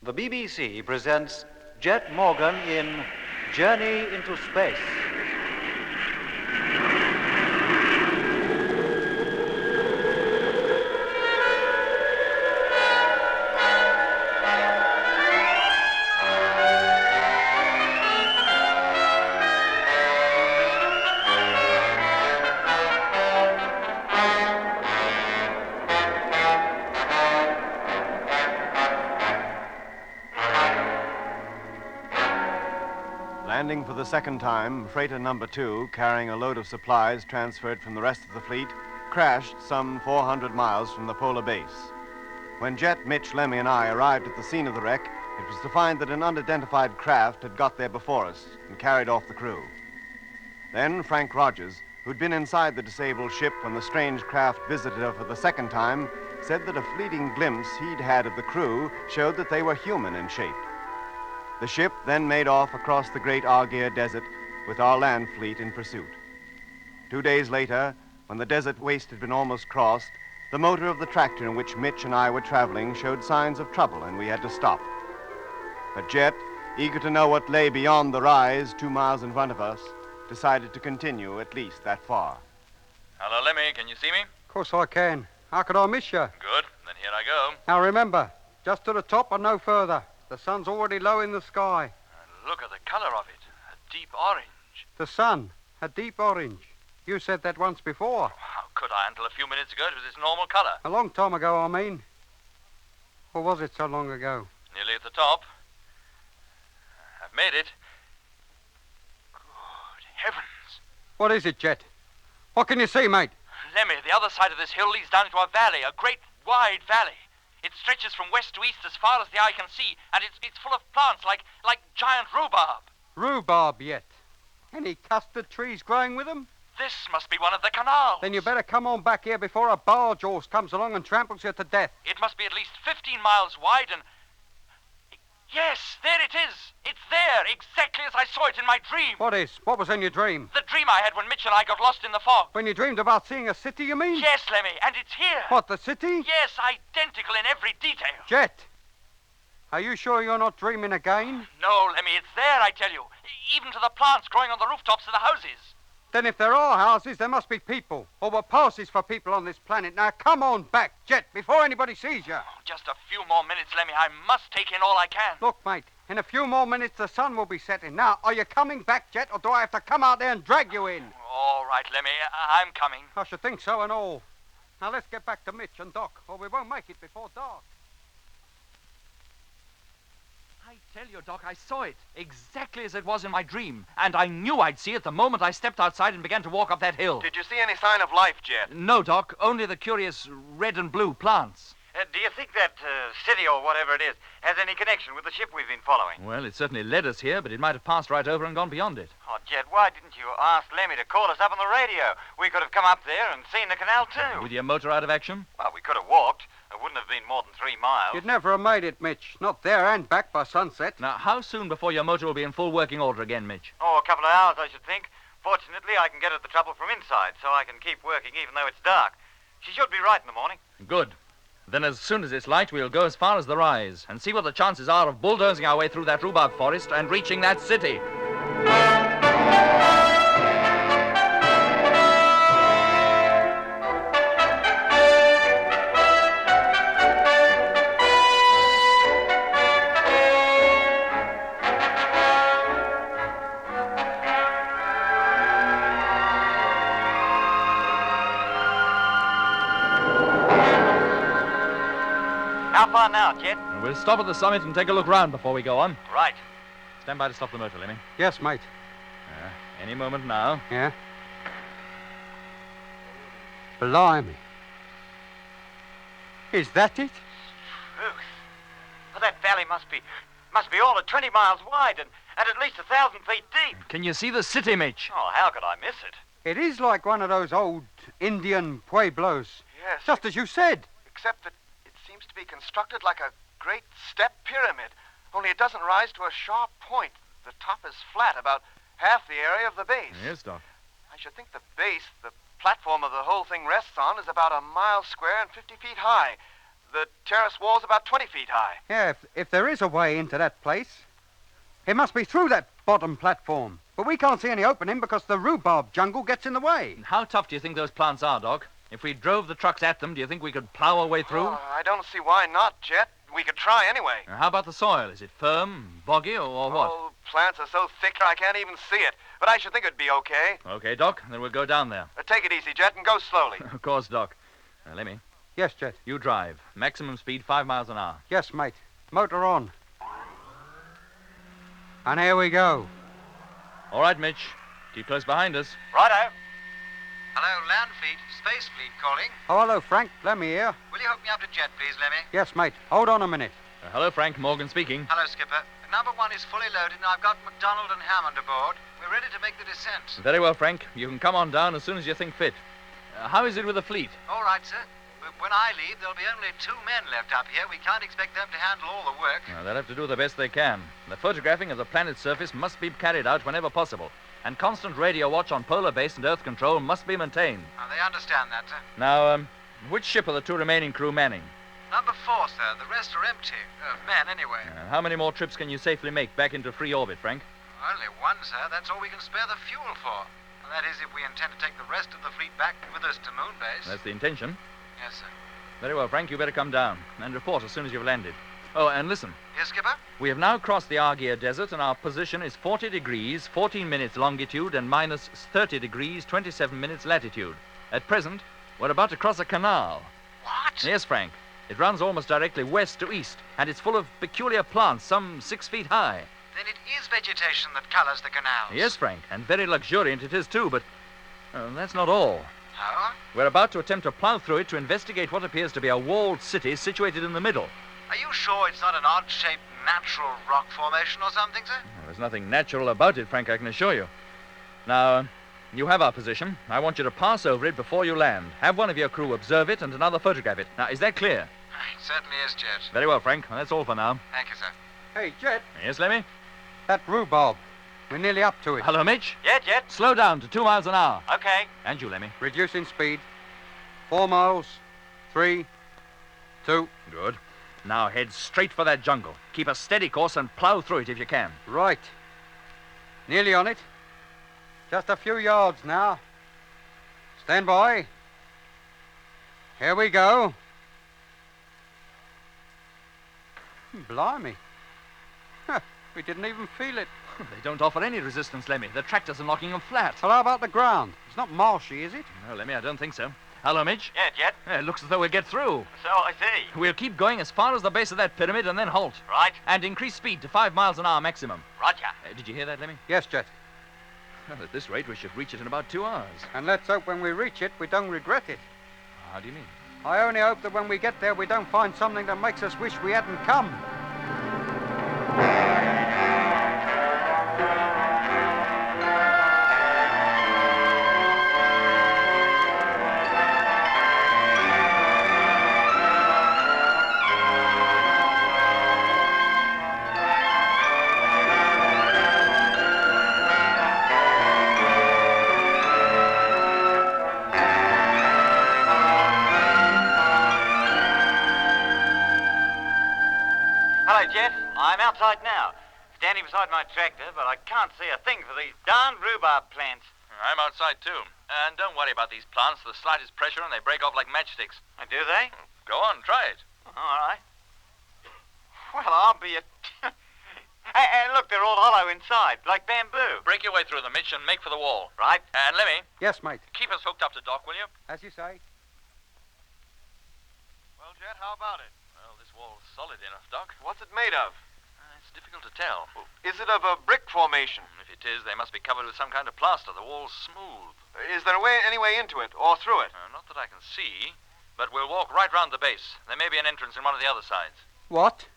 the BBC presents Jet Morgan in Journey into Space. Landing for the second time, freighter number 2, carrying a load of supplies transferred from the rest of the fleet, crashed some 400 miles from the polar base. When Jet, Mitch, Lemmy, and I arrived at the scene of the wreck, it was to find that an unidentified craft had got there before us and carried off the crew. Then Frank Rogers, who'd been inside the disabled ship when the strange craft visited her for the second time, said that a fleeting glimpse he'd had of the crew showed that they were human in shape. The ship then made off across the great Argyre Desert with our land fleet in pursuit. 2 days later, when the desert waste had been almost crossed, the motor of the tractor in which Mitch and I were traveling showed signs of trouble, and we had to stop. But Jet, eager to know what lay beyond the rise 2 miles in front of us, decided to continue at least that far. Hello, Lemmy. Can you see me? Of course I can. How could I miss you? Good. Then here I go. Now remember, just to the top and no further. The sun's already low in the sky. And look at the color of it. A deep orange. The sun, a deep orange. You said that once before. How could I? Until a few minutes ago, it was its normal color. A long time ago, I mean. Or was it so long ago? Nearly at the top. I've made it. Good heavens. What is it, Jet? What can you see, mate? Lemmy, the other side of this hill leads down into a valley, a great wide valley. It stretches from west to east as far as the eye can see, and it's full of plants like giant rhubarb. Rhubarb yet? Any custard trees growing with them? This must be one of the canals. Then you better come on back here before a barge horse comes along and tramples you to death. It must be at least 15 miles wide and... Yes, there it is. It's there, exactly as I saw it in my dream. What is? What was in your dream? The dream I had when Mitch and I got lost in the fog. When you dreamed about seeing a city, you mean? Yes, Lemmy, and it's here. What, the city? Yes, identical in every detail. Jet, are you sure you're not dreaming again? No, Lemmy, it's there, I tell you. Even to the plants growing on the rooftops of the houses. Then if there are houses, there must be people, or were passes for people on this planet. Now, come on back, Jet, before anybody sees you. Oh, just a few more minutes, Lemmy. I must take in all I can. Look, mate, in a few more minutes, the sun will be setting. Now, are you coming back, Jet, or do I have to come out there and drag you in? All right, Lemmy, I'm coming. I should think so and all. Now, let's get back to Mitch and Doc, or we won't make it before dark. I tell you, Doc, I saw it exactly as it was in my dream. And I knew I'd see it the moment I stepped outside and began to walk up that hill. Did you see any sign of life, Jet? No, Doc, only the curious red and blue plants. Do you think that city or whatever it is has any connection with the ship we've been following? Well, it certainly led us here, but it might have passed right over and gone beyond it. Oh, Jet, why didn't you ask Lemmy to call us up on the radio? We could have come up there and seen the canal, too. With your motor out of action? Well, we could have walked. It wouldn't have been more than 3 miles. You'd never have made it, Mitch. Not there and back by sunset. Now, how soon before your motor will be in full working order again, Mitch? Oh, a couple of hours, I should think. Fortunately, I can get at the trouble from inside, so I can keep working even though it's dark. She should be right in the morning. Good. Then as soon as it's light, we'll go as far as the rise and see what the chances are of bulldozing our way through that rhubarb forest and reaching that city. How far now, Jet? We'll stop at the summit and take a look round before we go on. Right. Stand by to stop the motor, Lemmy. Yes, mate. Any moment now. Yeah? Blimey. Is that it? Truth. Well, that valley must be all of 20 miles wide and at least 1,000 feet deep. Can you see the city, Mitch? Oh, how could I miss it? It is like one of those old Indian pueblos. Yes. Just as you said. Except that it seems to be constructed like a great step pyramid, only it doesn't rise to a sharp point. The top is flat, about half the area of the base. Yes, Doc. I should think the base, the platform of the whole thing rests on, is about a mile square and 50 feet high. The terrace wall's about 20 feet high. Yeah, if there is a way into that place, it must be through that bottom platform. But we can't see any opening because the rhubarb jungle gets in the way. How tough do you think those plants are, Doc? If we drove the trucks at them, do you think we could plow our way through? Oh, I don't see why not, Jet. We could try anyway. How about the soil? Is it firm, boggy, or what? Oh, plants are so thick I can't even see it. But I should think it'd be okay. Okay, Doc, then we'll go down there. Take it easy, Jet, and go slowly. Of course, Doc. Lemmy, Yes, Jet. you drive. Maximum speed 5 miles an hour. Yes, mate. Motor on. And here we go. All right, Mitch. Keep close behind us. Righto. Hello, Land Fleet, Space Fleet calling. Oh, hello, Frank. Lemmy here. Will you hook me up to Jet, please, Lemmy? Yes, mate. Hold on a minute. Hello, Frank. Morgan speaking. Hello, Skipper. Number 1 is fully loaded, and I've got McDonald and Hammond aboard. We're ready to make the descent. Very well, Frank. You can come on down as soon as you think fit. How is it with the fleet? All right, sir. But when I leave, there'll be only 2 men left up here. We can't expect them to handle all the work. They'll have to do the best they can. The photographing of the planet's surface must be carried out whenever possible. And constant radio watch on polar base and Earth control must be maintained. They understand that, sir. Now, which ship are the 2 remaining crew manning? Number 4, sir. The rest are empty. Men, anyway. How many more trips can you safely make back into free orbit, Frank? Only 1, sir. That's all we can spare the fuel for. And that is if we intend to take the rest of the fleet back with us to Moon Base. That's the intention. Yes, sir. Very well, Frank. You better come down and report as soon as you've landed. Oh, and listen. Yes, Skipper? We have now crossed the Argier Desert, and our position is 40 degrees, 14 minutes longitude, and minus 30 degrees, 27 minutes latitude. At present, we're about to cross a canal. What? Yes, Frank. It runs almost directly west to east, and it's full of peculiar plants, some 6 feet high. Then it is vegetation that colors the canals. Yes, Frank, and very luxuriant it is, too, but that's not all. Oh? We're about to attempt to plow through it to investigate what appears to be a walled city situated in the middle. Are you sure it's not an odd-shaped natural rock formation or something, sir? There's nothing natural about it, Frank, I can assure you. Now, you have our position. I want you to pass over it before you land. Have one of your crew observe it and another photograph it. Now, is that clear? It certainly is, Jet. Very well, Frank. That's all for now. Thank you, sir. Hey, Jet. Yes, Lemmy? That rhubarb. We're nearly up to it. Hello, Mitch? Yeah, Jet. Slow down to 2 miles an hour. Okay. And you, Lemmy. Reducing speed. 4 miles. 3. 2. Good. Now head straight for that jungle. Keep a steady course and plow through it if you can. Right. Nearly on it. Just a few yards now. Stand by. Here we go. Blimey. We didn't even feel it. They don't offer any resistance, Lemmy. The tractors are knocking them flat. Well, how about the ground? It's not marshy, is it? No, Lemmy, I don't think so. Hello, Mitch? Yeah, Jet. It looks as though we'll get through. So I see. We'll keep going as far as the base of that pyramid and then halt. Right. And increase speed to 5 miles an hour maximum. Roger. Did you hear that, Lemmy? Yes, Jet. Well, at this rate, we should reach it in about 2 hours. And let's hope when we reach it, we don't regret it. How do you mean? I only hope that when we get there, we don't find something that makes us wish we hadn't come. Hello, Jet. I'm outside now. Standing beside my tractor, but I can't see a thing for these darned rhubarb plants. I'm outside, too. And don't worry about these plants. The slightest pressure and they break off like matchsticks. Do they? Go on, try it. All right. Well, I'll be a... hey, look, they're all hollow inside, like bamboo. Break your way through them, Mitch, and make for the wall. Right. And Lemmy, Yes, mate. keep us hooked up to Doc, will you? As you say. Well, Jet, how about it? Well, this wall's solid enough, Doc. What's it made of? It's difficult to tell. Is it of a brick formation? If it is, they must be covered with some kind of plaster. The wall's smooth. Is there any way into it or through it? Not that I can see, but we'll walk right round the base. There may be an entrance in one of the other sides. What?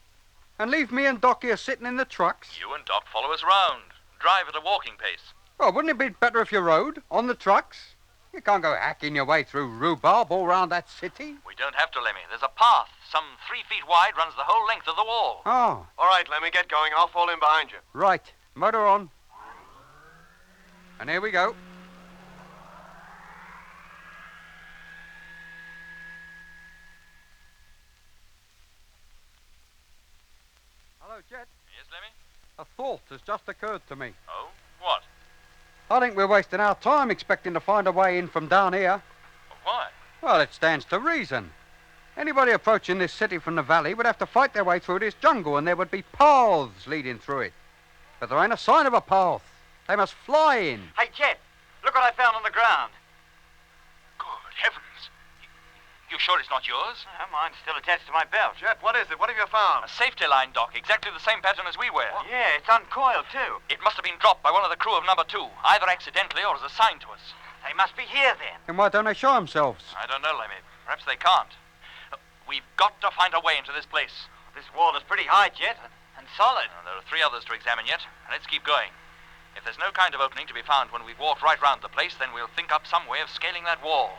And leave me and Doc here sitting in the trucks? You and Doc follow us round. Drive at a walking pace. Well, wouldn't it be better if you rode on the trucks? You can't go hacking your way through rhubarb all round that city. We don't have to, Lemmy. There's a path, some 3 feet wide, runs the whole length of the wall. Oh, All right, let me get going. I'll fall in behind you. right. Motor on. And here we go. Jet. Yes, Lemmy? A thought has just occurred to me. Oh? What? I think we're wasting our time expecting to find a way in from down here. Why? Well, it stands to reason. Anybody approaching this city from the valley would have to fight their way through this jungle, and there would be paths leading through it. But there ain't a sign of a path. They must fly in. Hey, Jet, look what I found on the ground. Good heavens. You sure it's not yours? Mine's still attached to my belt. Jet, what is it? What have you found? A safety line, Doc, exactly the same pattern as we wear. Yeah, it's uncoiled, too. It must have been dropped by one of the crew of number 2, either accidentally or as a sign to us. They must be here, then. Then why don't they show themselves? I don't know, Lemmy. Perhaps they can't. We've got to find a way into this place. This wall is pretty high, Jet, and solid. There are 3 others to examine yet. Let's keep going. If there's no kind of opening to be found when we've walked right round the place, then we'll think up some way of scaling that wall.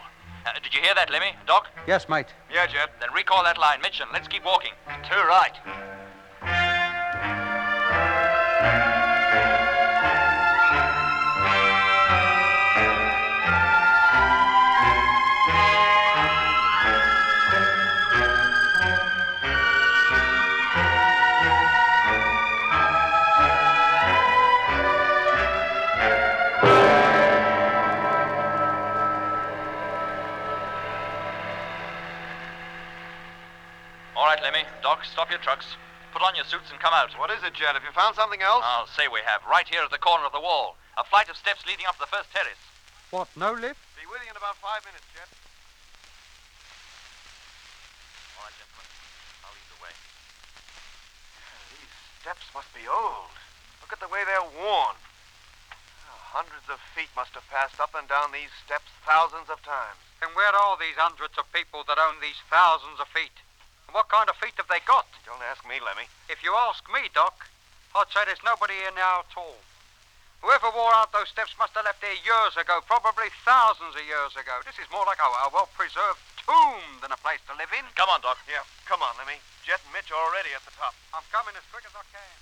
Did you hear that, Lemmy? Doc? Yes, mate. Yeah, Jet. Then recall that line, Mitch, and let's keep walking. Too right. All right, Lemmy. Doc, stop your trucks. Put on your suits and come out. What is it, Jet? Have you found something else? I'll say we have. Right here at the corner of the wall. A flight of steps leading up to the first terrace. What, no lift? Be with you in about 5 minutes, Jet. All right, gentlemen. I'll lead the way. These steps must be old. Look at the way they're worn. Hundreds of feet must have passed up and down these steps thousands of times. Then where are these hundreds of people that own these thousands of feet? And what kind of feet have they got? Don't ask me, Lemmy. If you ask me, Doc, I'd say there's nobody here now at all. Whoever wore out those steps must have left here years ago, probably thousands of years ago. This is more like a well-preserved tomb than a place to live in. Come on, Doc. Yeah, come on, Lemmy. Jet and Mitch are already at the top. I'm coming as quick as I can.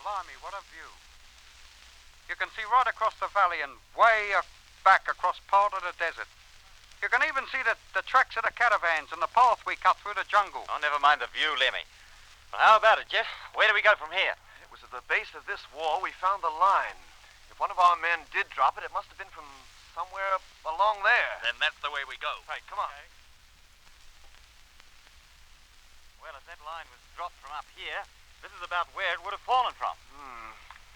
Blimey, what a view. You can see right across the valley and way back across part of the desert. You can even see the tracks of the caravans and the path we cut through the jungle. Oh, never mind the view, Lemmy. Well, how about it, Jet? Where do we go from here? It was at the base of this wall we found the line. If one of our men did drop it, it must have been from somewhere along there. Then that's the way we go. Right, come on. Okay. Well, if that line was dropped from up here, this is about where it would have fallen from.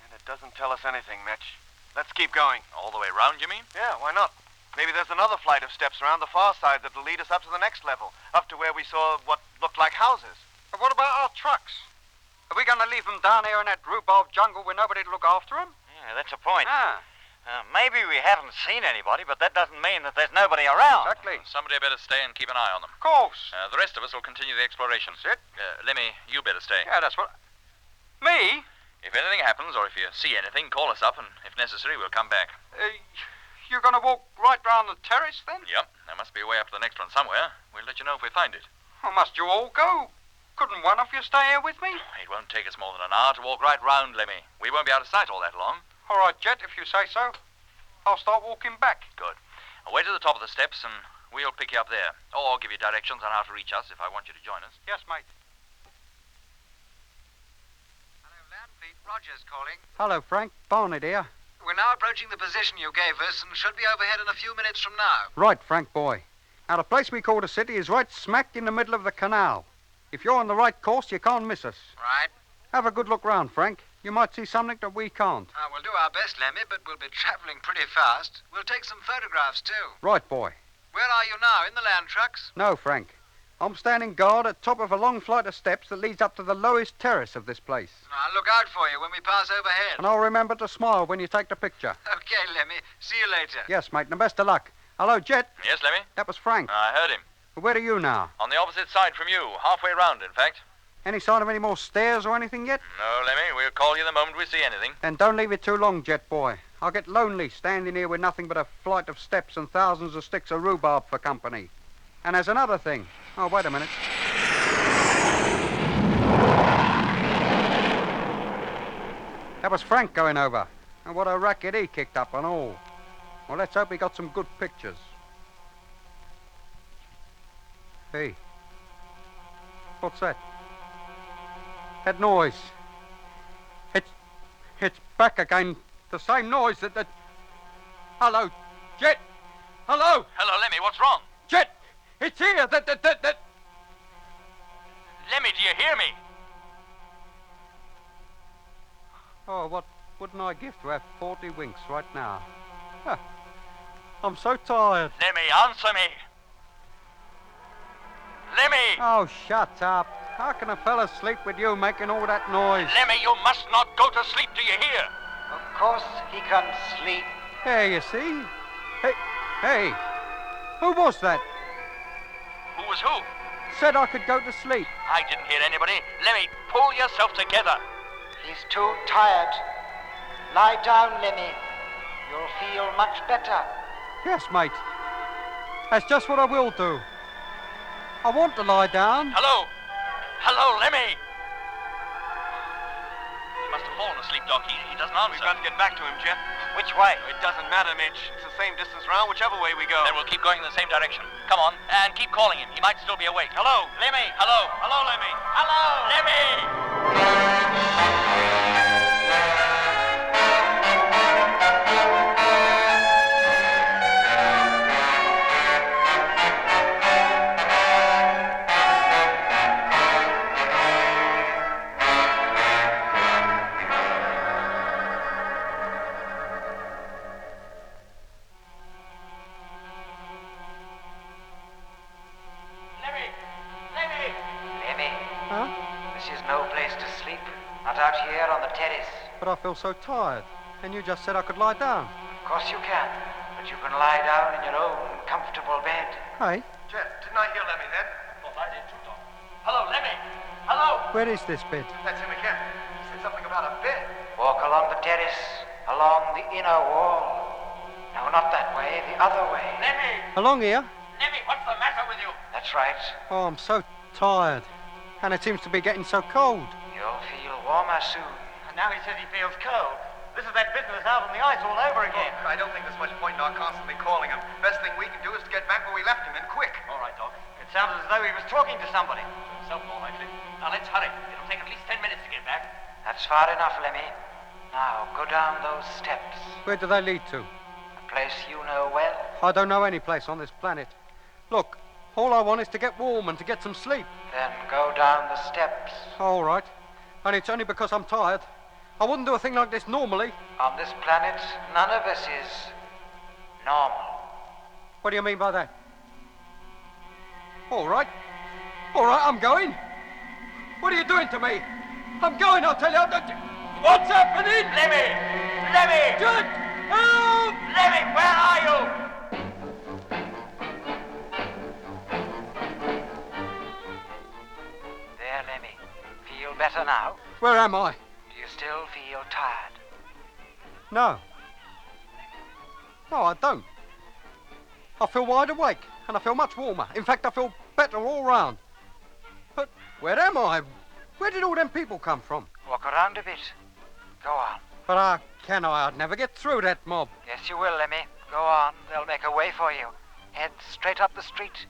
And it doesn't tell us anything, Mitch. Let's keep going. All the way round, you mean? Yeah, why not? Maybe there's another flight of steps around the far side that'll lead us up to the next level, up to where we saw what looked like houses. But what about our trucks? Are we going to leave them down here in that rhubarb jungle with nobody to look after them? Yeah, that's a point. Ah, Maybe we haven't seen anybody, but that doesn't mean that there's nobody around. exactly. Somebody better stay and keep an eye on them. Of course. The rest of us will continue the exploration. That's it. Lemmy, you better stay. Yeah, that's what... Me? If anything happens, or if you see anything, call us up, and if necessary, we'll come back. You're going to walk right round the terrace, then? Yep, there must be a way up to the next one somewhere. We'll let you know if we find it. Well, must you all go? Couldn't one of you stay here with me? It won't take us more than an hour to walk right round, Lemmy. We won't be out of sight all that long. All right, Jet, if you say so. I'll start walking back. Good. I'll wait at the top of the steps, and we'll pick you up there. Or give you directions on how to reach us if I want you to join us. Yes, mate. Hello, Landfleet. Rogers calling. Hello, Frank. Barnet here. We're now approaching the position you gave us and should be overhead in a few minutes from now. Right, Frank boy. Now, the place we call the city is right smack in the middle of the canal. If you're on the right course, you can't miss us. Right. Have a good look round, Frank. You might see something that we can't. We'll do our best, Lemmy, but we'll be traveling pretty fast. We'll take some photographs, too. Right, boy. Where are you now? In the land trucks? No, Frank. I'm standing guard at top of a long flight of steps that leads up to the lowest terrace of this place. I'll look out for you when we pass overhead. And I'll remember to smile when you take the picture. Okay, Lemmy. See you later. Yes, mate, and best of luck. Hello, Jet. Yes, Lemmy? That was Frank. I heard him. Where are you now? On the opposite side from you, halfway round, in fact. Any sign of any more stairs or anything yet? No, Lemmy, we'll call you the moment we see anything. Then don't leave it too long, Jet boy. I'll get lonely standing here with nothing but a flight of steps and thousands of sticks of rhubarb for company. And there's another thing. Oh, wait a minute. That was Frank going over. And what a racket he kicked up and all. Well, let's hope he got some good pictures. Hey. What's that? That noise. It's back again. The same noise that... Hello, Jet. Hello. Hello, Lemmy, what's wrong? Jet, it's here. That... Lemmy, do you hear me? Oh, what wouldn't I give to have 40 winks right now? Huh. I'm so tired. Lemmy, answer me. Lemmy! Oh, shut up. How can a fella sleep with you making all that noise? Lemmy, you must not go to sleep, do you hear? Of course he can sleep. There, you see. Hey. Who was that? Who was who? Said I could go to sleep. I didn't hear anybody. Lemmy, pull yourself together. He's too tired. Lie down, Lemmy. You'll feel much better. Yes, mate. That's just what I will do. I want to lie down. Hello, Lemmy. He must have fallen asleep, Doc. He doesn't answer. We've got to get back to him, Jet. Which way? It doesn't matter, Mitch. It's the same distance round, whichever way we go. Then we'll keep going in the same direction. Come on, and keep calling him. He might still be awake. Hello, Lemmy. Hello, Lemmy. Hello, Lemmy. But I feel so tired. And you just said I could lie down. Of course you can. But you can lie down in your own comfortable bed. Hey, Jet, didn't I hear Lemmy then? Thought I did too, Doc. Hello, Lemmy. Hello. where is this bed? That's him again. He said something about a bed. Walk along the terrace, along the inner wall. No, not that way, the other way. Lemmy. Along here? Lemmy, what's the matter with you? That's right. Oh, I'm so tired. And it seems to be getting so cold. You'll feel warmer soon. And now he says he feels cold. This is that business out on the ice all over again. Look, I don't think there's much point in our constantly calling him. Best thing we can do is to get back where we left him, and quick. All right, Doc. It sounded as though he was talking to somebody. Himself, more likely. Now let's hurry. It'll take at least 10 minutes to get back. That's far enough, Lemmy. Now, go down those steps. Where do they lead to? A place you know well. I don't know any place on this planet. Look, all I want is to get warm and to get some sleep. Then go down the steps. All right. And it's only because I'm tired. I wouldn't do a thing like this normally. On this planet, none of us is normal. What do you mean by that? All right. All right, I'm going. What are you doing to me? I'm going, I'll tell you. What's happening? Lemmy! Lemmy! Judd! Help! Lemmy, where are you? There, Lemmy. Feel better now? Where am I? Do you still feel tired? No. No, I don't. I feel wide awake, and I feel much warmer. In fact, I feel better all round. But where am I? Where did all them people come from? Walk around a bit. Go on. But how can I? I'd never get through that mob. Yes, you will, Lemmy. Go on. They'll make a way for you. Head straight up the street.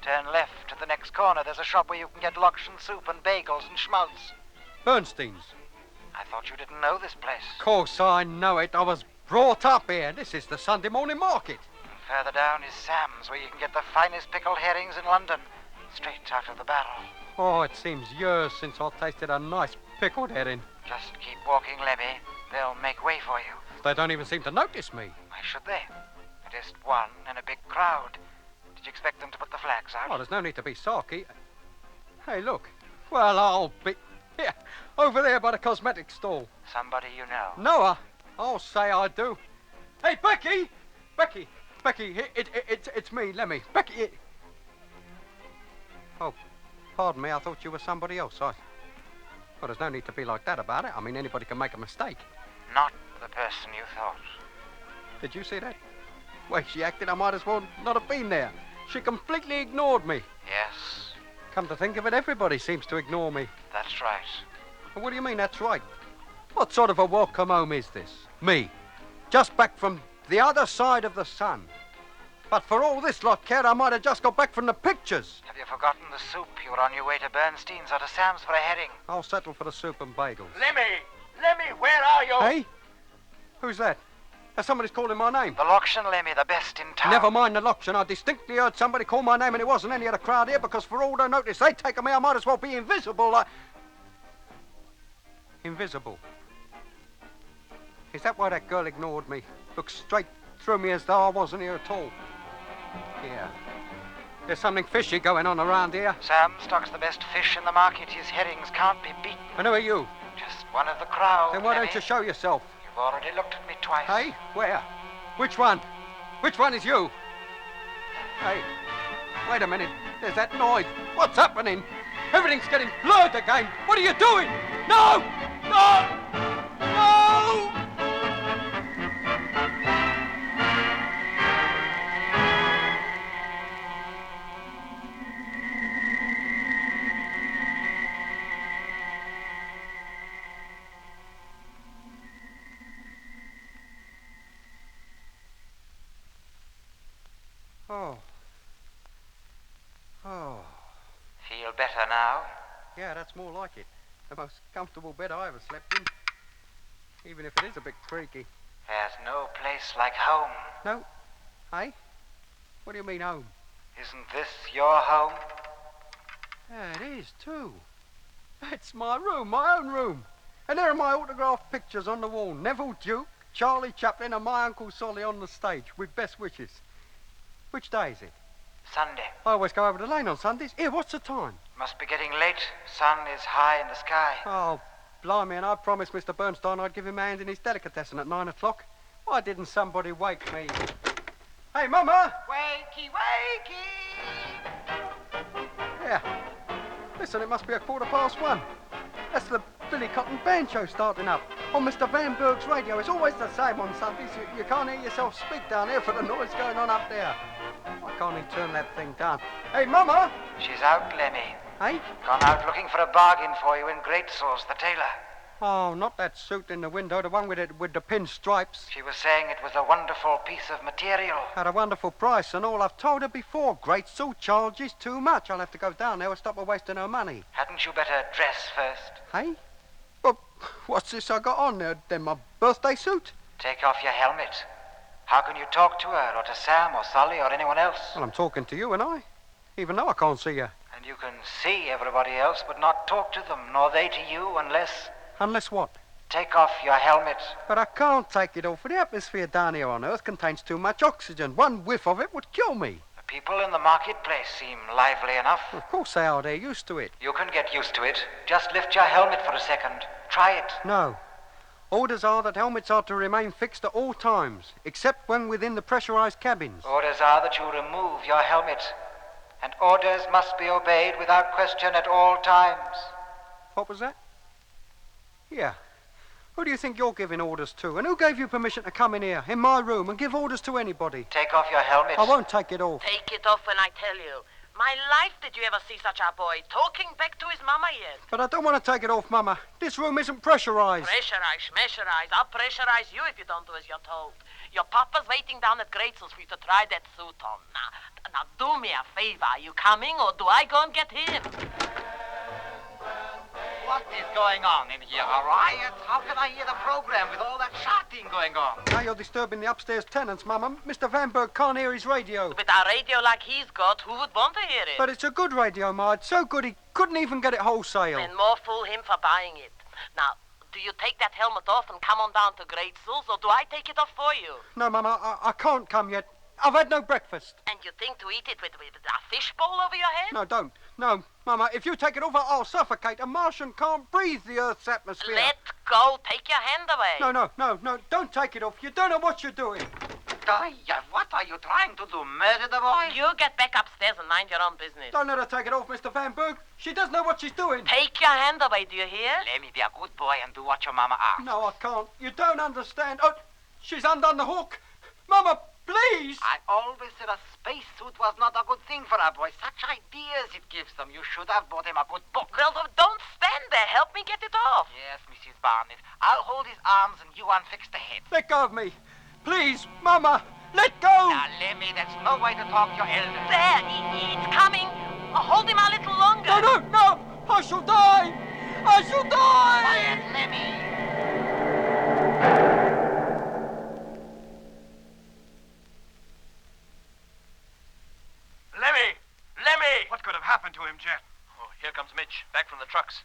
Turn left to the next corner. There's a shop where you can get Lokshan soup and bagels and schmaltz. Bernstein's. I thought you didn't know this place. Of course I know it. I was brought up here. This is the Sunday morning market. And further down is Sam's, where you can get the finest pickled herrings in London. Straight out of the barrel. Oh, it seems years since I tasted a nice pickled herring. Just keep walking, Lemmy. They'll make way for you. They don't even seem to notice me. Why should they? Just one in a big crowd. Did you expect them to put the flags out? Oh, there's no need to be sulky. Hey, look. Well, I'll be... Here, over there by the cosmetic stall. Somebody you know. Noah? I'll say I do. Hey, Becky! Becky! It's me, Lemmy. Becky! Oh, pardon me. I thought you were somebody else. Well, there's no need to be like that about it. I mean, anybody can make a mistake. Not the person you thought. Did you see that? The way she acted, I might as well not have been there. She completely ignored me. Yes, Come to think of it, everybody seems to ignore me. that's right. What do you mean, that's right? What sort of a welcome home is this? Me, just back from the other side of the sun. But for all this lot cared, I might have just got back from the pictures. Have you forgotten the soup? You were on your way to Bernstein's or to Sam's for a herring. I'll settle for the soup and bagels. Lemmy, where are you? Hey? Who's that? Somebody's calling my name. The Loction, Lemmy, the best in town. Never mind the Loction. I distinctly heard somebody call my name and it wasn't any of the crowd here because for all their notice they'd taken me, I might as well be invisible. Invisible? Is that why that girl ignored me? Looked straight through me as though I wasn't here at all. Yeah. There's something fishy going on around here. Sam stocks the best fish in the market. His herrings can't be beaten. And who are you? Just one of the crowd. Then why Lemmy. don't you show yourself? You've already looked at me twice. Hey? Where? Which one? Which one is you? Hey, wait a minute. There's that noise. What's happening? Everything's getting blurred again. What are you doing? No! No! No! Oh. Feel better now? Yeah, that's more like it. The most comfortable bed I ever slept in. Even if it is a bit creaky. There's no place like home. No? Hey? What do you mean, home? Isn't this your home? Yeah, it is, too. That's my room, my own room. And there are my autographed pictures on the wall. Neville Duke, Charlie Chaplin, and my Uncle Solly on the stage with best wishes. Which day is it? Sunday. I always go over the lane on Sundays. Here, what's the time? Must be getting late. Sun is high in the sky. Oh, blimey, and I promised Mr. Bernstein I'd give him a hand in his delicatessen at 9 o'clock. Why didn't somebody wake me? Hey, Mama! Wakey, wakey! Yeah. Listen, it must be 1:15. That's the Billy Cotton Band show starting up. On Mr. Van Berg's radio. It's always the same on Sundays. You can't hear yourself speak down here for the noise going on up there. Why can't he turn that thing down? Hey, Mama! She's out, Lemmy. Hey? Gone out looking for a bargain for you in Greatsal's, the tailor. Oh, not that suit in the window, the one with the pinstripes. She was saying it was a wonderful piece of material. At a wonderful price and all. I've told her before. Greatsil charges too much. I'll have to go down there and stop her wasting her money. Hadn't you better dress first? Hey? Well, what's this I got on there? Then my birthday suit? Take off your helmet. How can you talk to her, or to Sam, or Solly, or anyone else? Well, I'm talking to you and I. Even though I can't see you. And you can see everybody else, but not talk to them, nor they to you, unless... Unless what? Take off your helmet. But I can't take it off. The atmosphere down here on Earth contains too much oxygen. One whiff of it would kill me. The people in the marketplace seem lively enough. Of course they are. They're used to it. You can get used to it. Just lift your helmet for a second. Try it. No. Orders are that helmets are to remain fixed at all times, except when within the pressurized cabins. Orders are that you remove your helmet. And orders must be obeyed without question at all times. What was that? Yeah. Who do you think you're giving orders to? And who gave you permission to come in here, in my room, and give orders to anybody? Take off your helmet. I won't take it off. Take it off when I tell you. My life, did you ever see such a boy talking back to his mama yet? But I don't want to take it off, Mama. This room isn't pressurized. Pressurize. I'll pressurize you if you don't do as you're told. Your papa's waiting down at Greatsal's for you to try that suit on. Now, do me a favor. Are you coming, or do I go and get him? What is going on in here? A riot? How can I hear the program with all that shouting going on? Now you're disturbing the upstairs tenants, Mama. Mr. Van Berg can't hear his radio. With a radio like he's got, who would want to hear it? But it's a good radio, Ma. It's so good he couldn't even get it wholesale. Then more fool him for buying it. Now, do you take that helmet off and come on down to Greatsal's, or do I take it off for you? No, Mama, I can't come yet. I've had no breakfast. And you think to eat it with a fishbowl over your head? No, don't. No, Mama, if you take it off, I'll suffocate. A Martian can't breathe the Earth's atmosphere. Let go. Take your hand away. No. Don't take it off. You don't know what you're doing. What are you trying to do? Murder the boy? You get back upstairs and mind your own business. Don't let her take it off, Mr. Van Berg. She doesn't know what she's doing. Take your hand away, do you hear? Let me be a good boy and do what your mama asks. No, I can't. You don't understand. Oh, she's undone the hook. Mama, please. I always said a spacesuit was not a good thing for a boy. Such ideas it gives them. You should have bought him a good book. Well, don't stand there. Help me get it off. Yes, Mrs. Barnet. I'll hold his arms and you unfix the head. Let go of me. Please, Mama, let go. Now, Lemmy, that's no way to talk to your elders. There, it's coming. Hold him a little longer. No! I shall die! I shall die! Quiet, Lemmy. Lemmy! What could have happened to him, Jet? Oh, here comes Mitch, back from the trucks.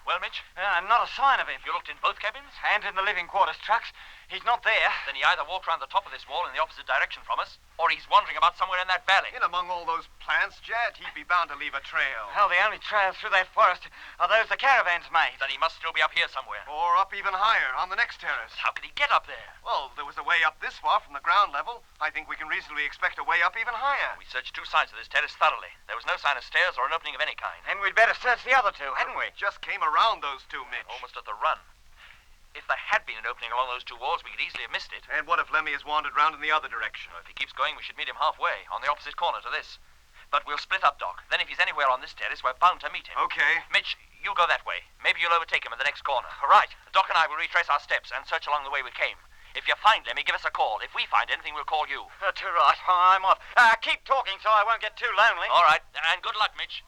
Well, Mitch? Not a sign of him. You looked in both cabins? And in the living quarters trucks. He's not there. Then he either walked round the top of this wall in the opposite direction from us, or he's wandering about somewhere in that valley. In among all those plants, Jet, he'd be bound to leave a trail. Hell, the only trails through that forest are those the caravans made. Then he must still be up here somewhere. Or up even higher, on the next terrace. How could he get up there? Well, there was a way up this far from the ground level. I think we can reasonably expect a way up even higher. We searched two sides of this terrace thoroughly. There was no sign of stairs or an opening of any kind. And we'd better search the other two, hadn't we? Just came around those two, Mitch. Almost at the run. If there had been an opening along those two walls, we could easily have missed it. And what if Lemmy has wandered round in the other direction? If he keeps going, we should meet him halfway, on the opposite corner to this. But we'll split up, Doc. Then if he's anywhere on this terrace, we're bound to meet him. Okay. Mitch, you go that way. Maybe you'll overtake him at the next corner. Right. Doc and I will retrace our steps and search along the way we came. If you find Lemmy, give us a call. If we find anything, we'll call you. Too right. I'm off. Keep talking so I won't get too lonely. All right. And good luck, Mitch.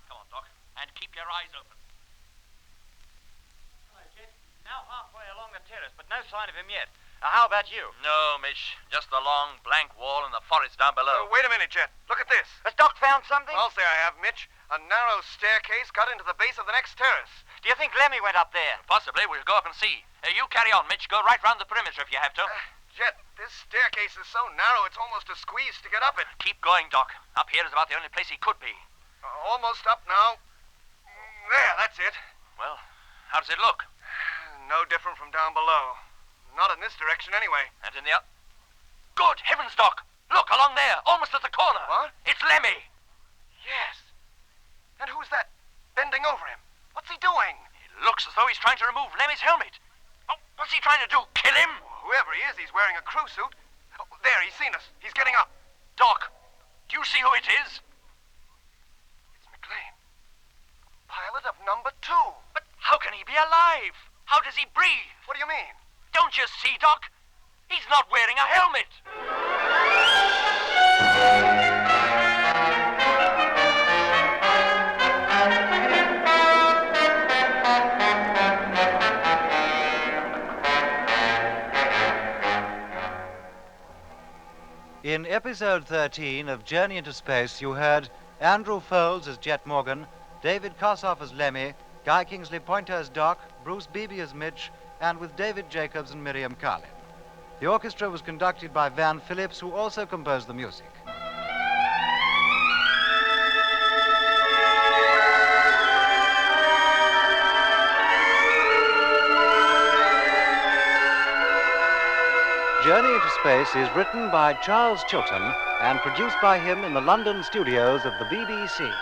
Come on, Doc. And keep your eyes open. Now halfway along the terrace, but no sign of him yet. How about you? No, Mitch. Just the long, blank wall and the forest down below. Wait a minute, Jet. Look at this. Has Doc found something? I'll say I have, Mitch. A narrow staircase cut into the base of the next terrace. Do you think Lemmy went up there? Possibly. We'll go up and see. You carry on, Mitch. Go right round the perimeter if you have to. Jet, this staircase is so narrow it's almost a squeeze to get up it. Keep going, Doc. Up here is about the only place he could be. Almost up now. There, that's it. Well, how does it look? No different from down below. Not in this direction, anyway. And in the Good heavens, Doc! Look, along there, almost at the corner. What? It's Lemmy. Yes. And who's that bending over him? What's he doing? It looks as though he's trying to remove Lemmy's helmet. Oh, what's he trying to do? Kill him? Whoever he is, he's wearing a crew suit. Oh, there, he's seen us. He's getting up. Doc, do you see who it is? It's McLean. Pilot of number 2. But how can he be alive? How does he breathe? What do you mean? Don't you see, Doc? He's not wearing a helmet. In episode 13 of Journey into Space, you heard Andrew Foulds as Jet Morgan, David Kossoff as Lemmy, Guy Kingsley Pointer as Doc, Bruce Beebe as Mitch, and with David Jacobs and Miriam Karlin. The orchestra was conducted by Van Phillips, who also composed the music. Journey into Space is written by Charles Chilton and produced by him in the London studios of the BBC.